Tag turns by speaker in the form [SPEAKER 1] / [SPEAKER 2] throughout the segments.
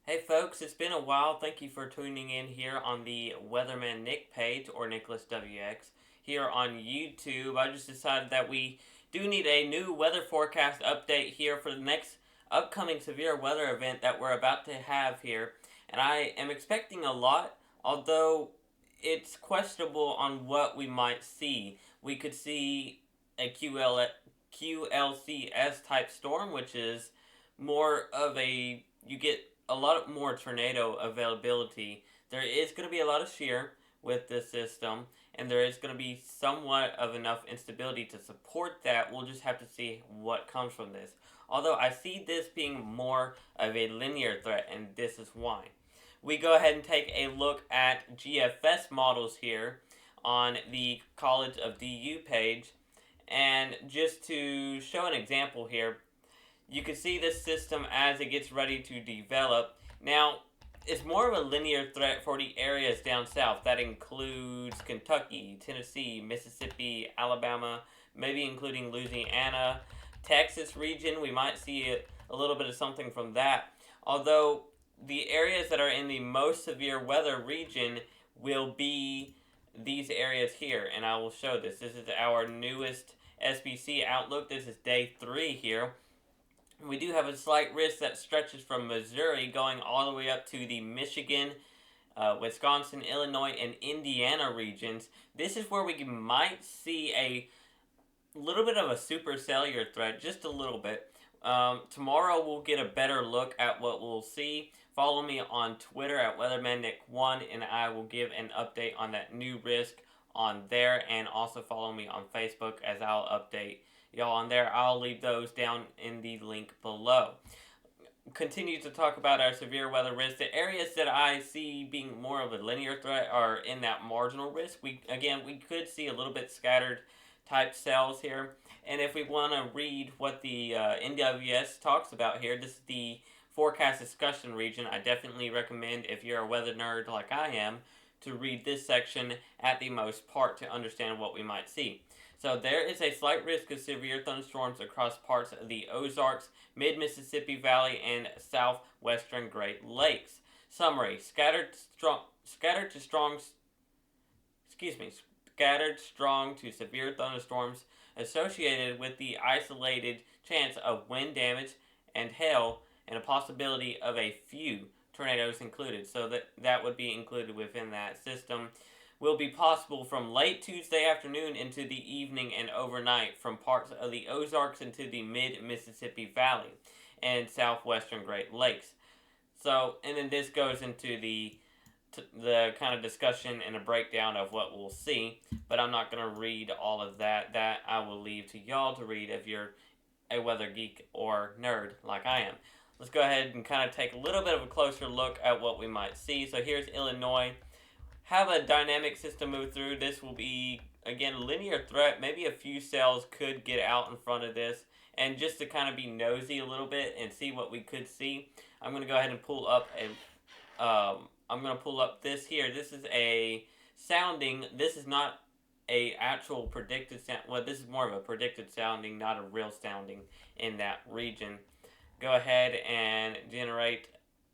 [SPEAKER 1] Hey folks, it's been a while. Thank you for tuning in here on the Weatherman Nick page or Nicholas WX here on YouTube. I just decided that we do need a new weather forecast update here for the next upcoming severe weather event that we're about to have here. And I am expecting a lot, although it's questionable on what we might see. We could see a QLCS type storm, which is more of a you get a lot more tornado availability. There is going to be a lot of shear with this system, and there is going to be somewhat of enough instability to support that. We'll just have to see what comes from this. Although I see this being more of a linear threat, and this is why. We go ahead and take a look at GFS models here on the College of DU page. And just to show an example here, you can see this system as it gets ready to develop. Now, it's more of a linear threat for the areas down south. That includes Kentucky, Tennessee, Mississippi, Alabama, maybe including Louisiana, Texas region. We might see a little bit of something from that. Although the areas that are in the most severe weather region will be these areas here, and I will show this. This is our newest SPC outlook. This is day 3 here. We do have a slight risk that stretches from Missouri going all the way up to the Michigan, Wisconsin, Illinois, and Indiana regions. This is where we might see a little bit of a supercellular threat, just a little bit. Tomorrow we'll get a better look at what we'll see. Follow me on Twitter at WeathermanNick1, and I will give an update on that new risk on there. And also follow me on Facebook as I'll update y'all on there. I'll leave those down in the link below. Continue to talk about our severe weather risk. The areas that I see being more of a linear threat are in that marginal risk. We could see a little bit scattered type cells here. And if we want to read what the NWS talks about here, this is the forecast discussion region. I definitely recommend, if you're a weather nerd like I am, to read this section at the most part to understand what we might see. So there is a slight risk of severe thunderstorms across parts of the Ozarks, mid-Mississippi Valley, and southwestern Great Lakes. Summary: scattered strong to severe thunderstorms associated with the isolated chance of wind damage and hail, and a possibility of a few tornadoes included. So that would be included within that system. Will be possible from late Tuesday afternoon into the evening and overnight from parts of the Ozarks into the mid-Mississippi Valley and southwestern Great Lakes. So, and then this goes into the kind of discussion and a breakdown of what we'll see, but I'm not going to read all of that. That I will leave to y'all to read if you're a weather geek or nerd like I am. Let's go ahead and kind of take a little bit of a closer look at what we might see. So here's Illinois. Have a dynamic system move through. This will be, again, linear threat. Maybe a few cells could get out in front of this. And just to kind of be nosy a little bit and see what we could see, I'm going to go ahead and pull up this here. This is a sounding. This is not a actual predicted sound. Well, this is more of a predicted sounding, not a real sounding in that region. Go ahead and generate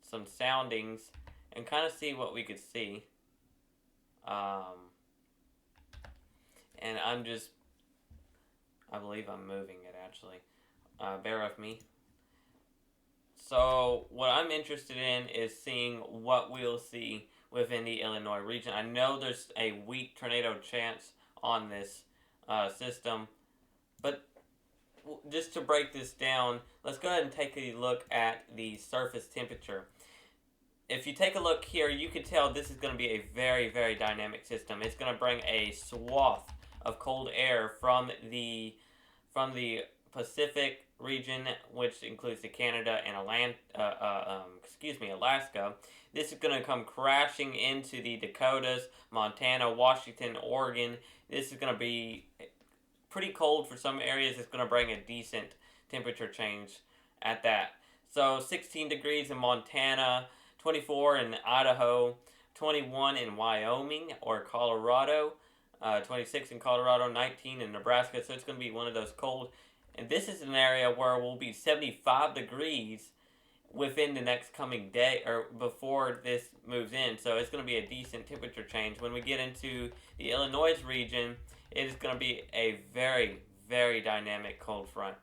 [SPEAKER 1] some soundings and kind of see what we could see. And I believe I'm moving it actually. Bear with me. So what I'm interested in is seeing what we'll see within the Illinois region. I know there's a weak tornado chance on this system, but just to break this down, let's go ahead and take a look at the surface temperature. If you take a look here, you can tell this is going to be a very, very dynamic system. It's going to bring a swath of cold air from the Pacific region, which includes the Canada and Alaska. This is going to come crashing into the Dakotas, Montana, Washington, Oregon. This is going to be pretty cold for some areas. It's going to bring a decent temperature change at that. So 16 degrees in Montana, 24 in Idaho, 21 in Wyoming or Colorado, 26 in Colorado, 19 in Nebraska. So it's going to be one of those cold. And this is an area where we'll be 75 degrees within the next coming day or before this moves in. So it's going to be a decent temperature change. When we get into the Illinois region, it is going to be a very, very dynamic cold front.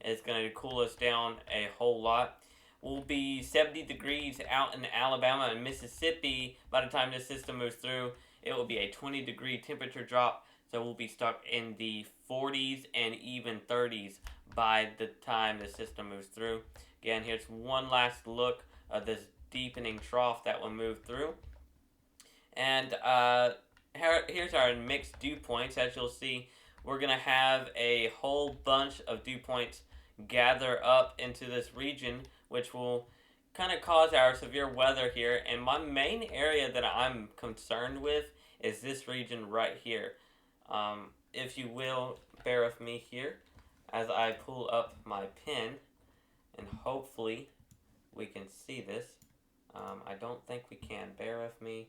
[SPEAKER 1] It's going to cool us down a whole lot. We'll be 70 degrees out in Alabama and Mississippi by the time this system moves through. It will be a 20-degree temperature drop, so we'll be stuck in the 40s and even 30s by the time the system moves through. Again, here's one last look of this deepening trough that will move through. And here's our mixed dew points. As you'll see, we're going to have a whole bunch of dew points gather up into this region, which will kind of cause our severe weather here. And my main area that I'm concerned with is this region right here. If you will, bear with me here as I pull up my pen, and hopefully we can see this. I don't think we can. Bear with me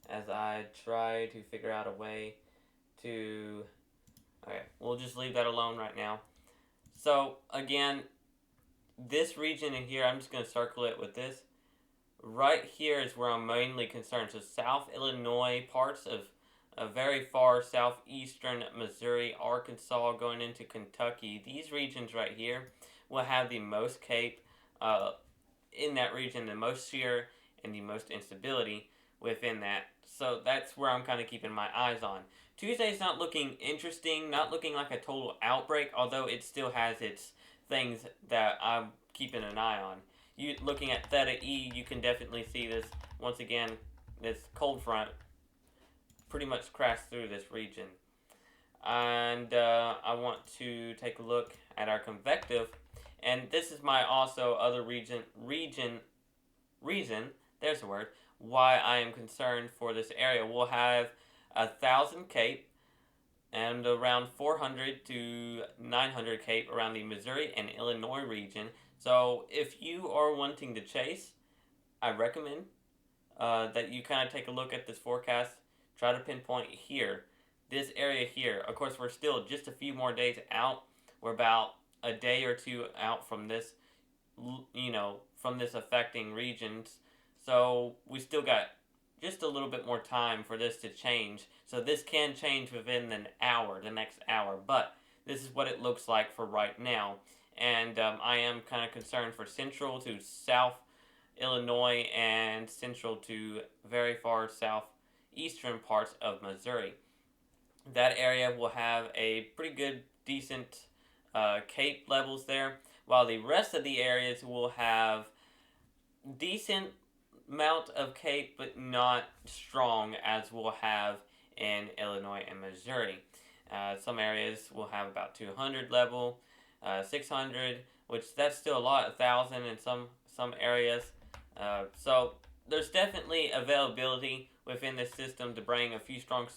[SPEAKER 1] as I try to figure out a way to... Okay, we'll just leave that alone right now. So, again, this region in here, I'm just going to circle it with this. Right here is where I'm mainly concerned. So, South Illinois, parts of very far southeastern Missouri, Arkansas, going into Kentucky. These regions right here will have the most CAPE in that region, the most shear and the most instability within that. So that's where I'm kind of keeping my eyes on. Tuesday's not looking interesting, not looking like a total outbreak, although it still has its things that I'm keeping an eye on. Looking at Theta E, you can definitely see this, once again, this cold front pretty much crashed through this region. And I want to take a look at our convective, and this is my also other reason, there's the word, why I am concerned for this area. We'll have 1,000 CAPE and around 400 to 900 CAPE around the Missouri and Illinois region. So if you are wanting to chase, I recommend that you kind of take a look at this forecast. Try to pinpoint here, this area here. Of course, we're still just a few more days out. We're about a day or two out from this, from this affecting regions. So we still got just a little bit more time for this to change. So this can change within the next hour. But this is what it looks like for right now. And I am kind of concerned for central to south Illinois and central to very far southeastern parts of Missouri. That area will have a pretty good, decent CAPE levels there, while the rest of the areas will have decent amount of CAPE, but not strong as we'll have in Illinois and Missouri. Some areas will have about 200 level, 600, which that's still a lot, 1,000 in some areas. So there's definitely availability within this system to bring a few strong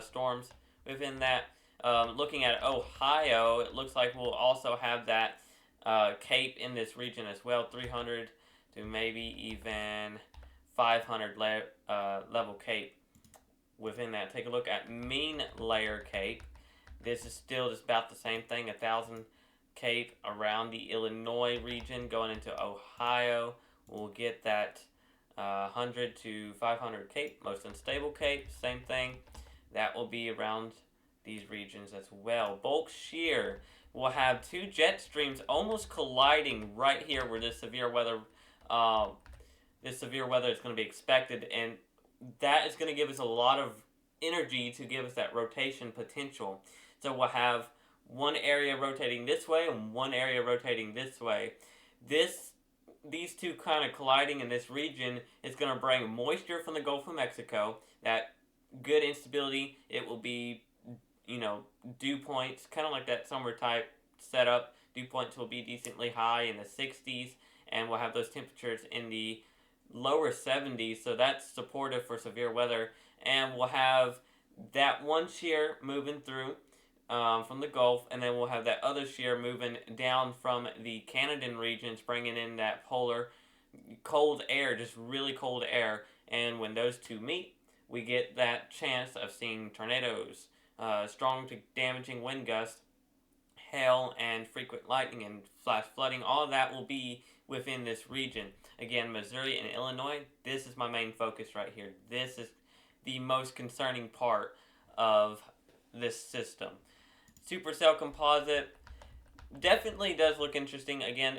[SPEAKER 1] storms within that. Looking at Ohio, it looks like we'll also have that CAPE in this region as well, 300 to maybe even 500 level CAPE within that. Take a look at mean layer CAPE. This is still just about the same thing, 1,000 CAPE around the Illinois region. Going into Ohio, we'll get that 100 to 500 CAPE, most unstable CAPE, same thing. That will be around these regions as well. Bulk shear will have two jet streams almost colliding right here where this severe weather is going to be expected, and that is going to give us a lot of energy to give us that rotation potential. So we'll have one area rotating this way and one area rotating this way. These two kind of colliding in this region is going to bring moisture from the Gulf of Mexico, that good instability. It will be, dew points, kind of like that summer type setup. Dew points will be decently high in the 60s, and we'll have those temperatures in the lower 70s, so that's supportive for severe weather. And we'll have that one shear moving through from the Gulf, and then we'll have that other shear moving down from the Canadian regions, bringing in that polar cold air, just really cold air. And when those two meet, we get that chance of seeing tornadoes, strong to damaging wind gusts, hail, and frequent lightning and flash flooding. All of that will be within this region. Again, Missouri and Illinois, this is my main focus right here. This is the most concerning part of this system. Supercell composite definitely does look interesting. Again,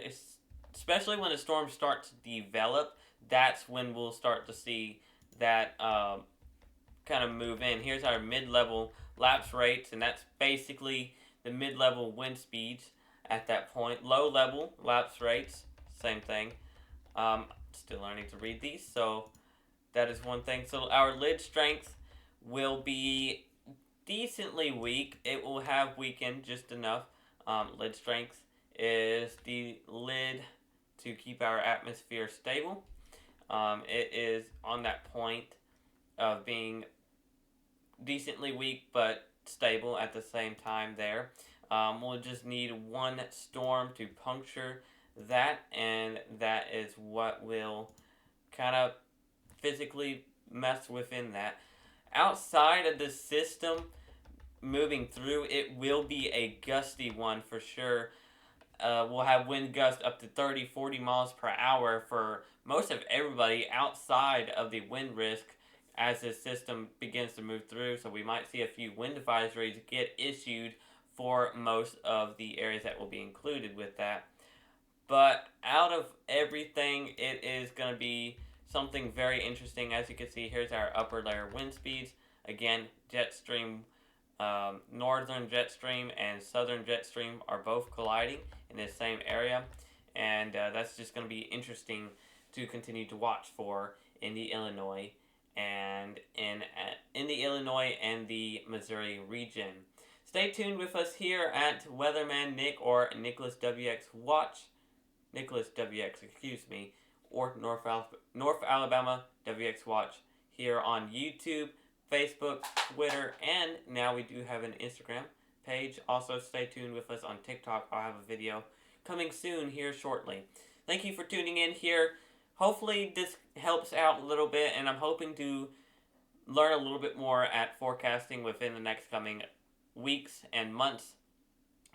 [SPEAKER 1] especially when the storms start to develop, that's when we'll start to see that kind of move in. Here's our mid-level lapse rates, and that's basically the mid-level wind speeds at that point. Low-level lapse rates, same thing. Still learning to read these, so that is one thing. So our lid strength will be decently weak. It will have weakened just enough. Lid strength is the lid to keep our atmosphere stable. It is on that point of being decently weak but stable at the same time there. We'll just need one storm to puncture that, and that is what will kind of physically mess within that. Outside of the system, moving through, it will be a gusty one for sure. We'll have wind gusts up to 30-40 miles per hour for most of everybody outside of the wind risk as this system begins to move through. So we might see a few wind advisories get issued for most of the areas that will be included with that. But out of everything, it is going to be something very interesting. As you can see, here's our upper layer wind speeds. Again, jet stream, northern jet stream and southern jet stream are both colliding in the same area. And that's just going to be interesting to continue to watch for in the Illinois and in the Illinois and the Missouri region. Stay tuned with us here at Weatherman Nick or Nicholas WX Watch. Nicholas WX, or North Alabama WX Watch here on YouTube, Facebook, Twitter, and now we do have an Instagram page. Also, stay tuned with us on TikTok. I'll have a video coming soon here shortly. Thank you for tuning in here. Hopefully this helps out a little bit, and I'm hoping to learn a little bit more at forecasting within the next coming weeks and months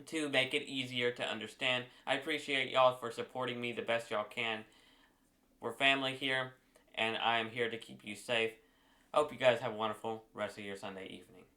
[SPEAKER 1] to make it easier to understand. I appreciate y'all for supporting me the best y'all can. We're family here, and I am here to keep you safe. I hope you guys have a wonderful rest of your Sunday evening.